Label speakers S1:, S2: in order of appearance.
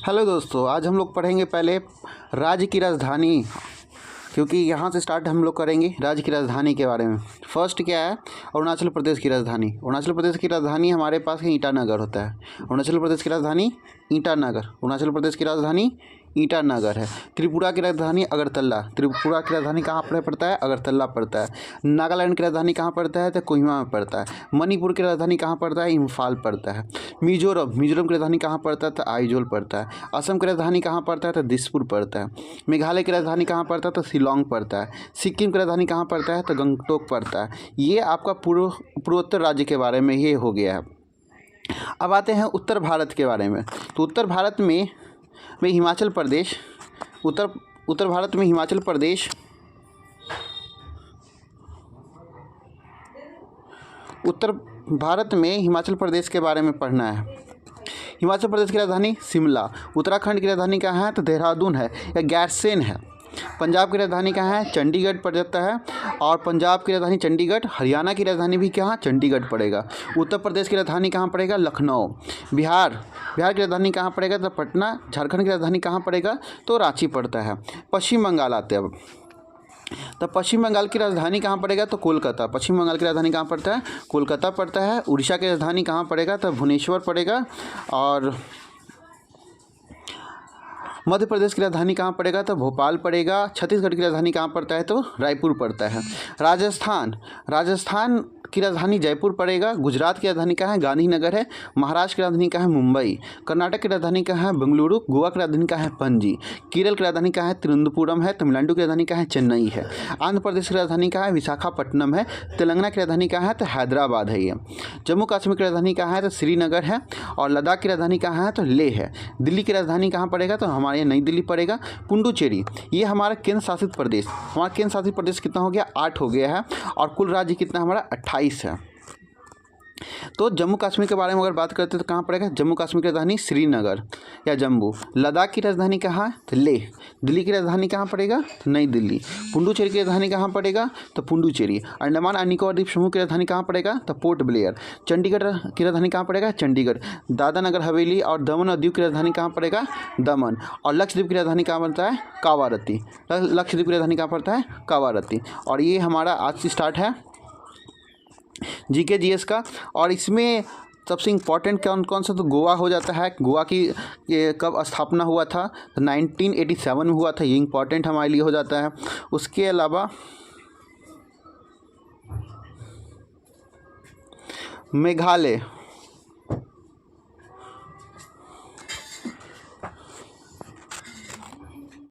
S1: Hello दोस्तों, आज हम लोग पढ़ेंगे पहले राज्य की राजधानी, क्योंकि यहाँ से स्टार्ट हम लोग करेंगे राज्य की राजधानी के बारे में। फर्स्ट क्या है? अरुणाचल प्रदेश की राजधानी। अरुणाचल प्रदेश की राजधानी हमारे पास है ईटानगर होता है। अरुणाचल प्रदेश की राजधानी ईटानगर। अरुणाचल प्रदेश की राजधानी ईटानगर है। त्रिपुरा की राजधानी अगरतला। त्रिपुरा की राजधानी कहाँ पर पड़ता है? अगरतला पड़ता है। नागालैंड की राजधानी कहाँ पड़ता है? तो कोहिमा में पड़ता है। मणिपुर की राजधानी कहाँ पड़ता है? इम्फाल पड़ता है। मिजोरम की राजधानी कहाँ पड़ता है? तो आइजोल पड़ता है। असम की राजधानी कहाँ पड़ता है? तो दिसपुर पड़ता है। मेघालय की राजधानी कहाँ पड़ता है? तो शिलोंग पड़ता है। सिक्किम की राजधानी कहाँ पड़ता है? तो गंगटोक पड़ता है। ये आपका पूर्वोत्तर राज्य के बारे में ये हो गया है। अब आते हैं उत्तर भारत के बारे में। तो उत्तर भारत में हिमाचल प्रदेश, उत्तर भारत में हिमाचल प्रदेश, उत्तर भारत में हिमाचल प्रदेश के बारे में पढ़ना है। हिमाचल प्रदेश की राजधानी शिमला। उत्तराखंड की राजधानी कहाँ है? तो देहरादून है या गैरसेन है। पंजाब की राजधानी कहाँ है? चंडीगढ़ पड़ जाता है। और पंजाब की राजधानी चंडीगढ़। हरियाणा की राजधानी भी कहाँ? चंडीगढ़ पड़ेगा। उत्तर प्रदेश की राजधानी कहाँ पड़ेगा? लखनऊ। बिहार की राजधानी कहाँ पड़ेगा? तो पटना। झारखंड की राजधानी कहाँ पड़ेगा? तो रांची पड़ता है। पश्चिम बंगाल आते हैं अब। तो पश्चिम बंगाल की राजधानी कहाँ पड़ेगा? तो कोलकाता। पश्चिम बंगाल की राजधानी कहाँ पड़ता है? कोलकाता पड़ता है। उड़ीसा की राजधानी कहाँ पड़ेगा? तो भुवनेश्वर पड़ेगा। और मध्य प्रदेश की राजधानी कहाँ पड़ेगा? तो भोपाल पड़ेगा। छत्तीसगढ़ की राजधानी कहाँ पड़ता है? तो रायपुर पड़ता है। राजस्थान की राजधानी जयपुर पड़ेगा। गुजरात की राजधानी कहाँ है? गांधीनगर है। महाराष्ट्र की राजधानी कहाँ है? मुंबई। कर्नाटक की राजधानी कहाँ है? बेंगलुरु। गोवा की राजधानी कहाँ है? पणजी। केरल की राजधानी कहाँ है? तिरुवनंतपुरम है। तमिलनाडु की राजधानी कहाँ है? चेन्नई है। आंध्र प्रदेश की राजधानी कहाँ है? विशाखापट्टनम है। तेलंगाना की राजधानी कहाँ है? तो हैदराबाद है ये। जम्मू कश्मीर की राजधानी कहाँ है? तो श्रीनगर है। और लद्दाख की राजधानी कहाँ है? तो लेह है। दिल्ली की राजधानी कहाँ पड़ेगा? तो हमारे यहाँ नई दिल्ली पड़ेगा। पुडुचेरी ये हमारा केंद्र शासित प्रदेश। हमारा केंद्र शासित प्रदेश कितना हो गया? 8 हो गया है। और कुल राज्य कितना हमारा? 28 है। तो जम्मू कश्मीर के बारे में अगर बात करते हैं तो कहाँ पड़ेगा? जम्मू कश्मीर की राजधानी श्रीनगर या जम्मू। लद्दाख की राजधानी कहाँ है? तो लेह। दिल्ली की राजधानी कहाँ पड़ेगा? तो नई दिल्ली। पुडुचेरी की राजधानी कहाँ पड़ेगा? तो पुडुचेरी। अंडमान और निकोबार द्वीप समूह की राजधानी कहाँ पड़ेगा? तो पोर्ट ब्लेयर। चंडीगढ़ की राजधानी कहाँ पड़ेगा? चंडीगढ़। दादरा नगर हवेली और दमन और दीव की राजधानी कहाँ पड़ेगा? दमन। और लक्षद्वीप की राजधानी कहाँ पड़ता है? कावारत्ती। लक्षद्वीप की राजधानी कहाँ पड़ता है? कावारत्ती। और ये हमारा आज से स्टार्ट है जीके जीएस का। और इसमें सबसे इम्पॉर्टेंट कौन सा? तो गोवा हो जाता है। गोवा की ये कब स्थापना हुआ था? तो 1987 में हुआ था। ये इम्पॉर्टेंट हमारे लिए हो जाता है। उसके अलावा मेघालय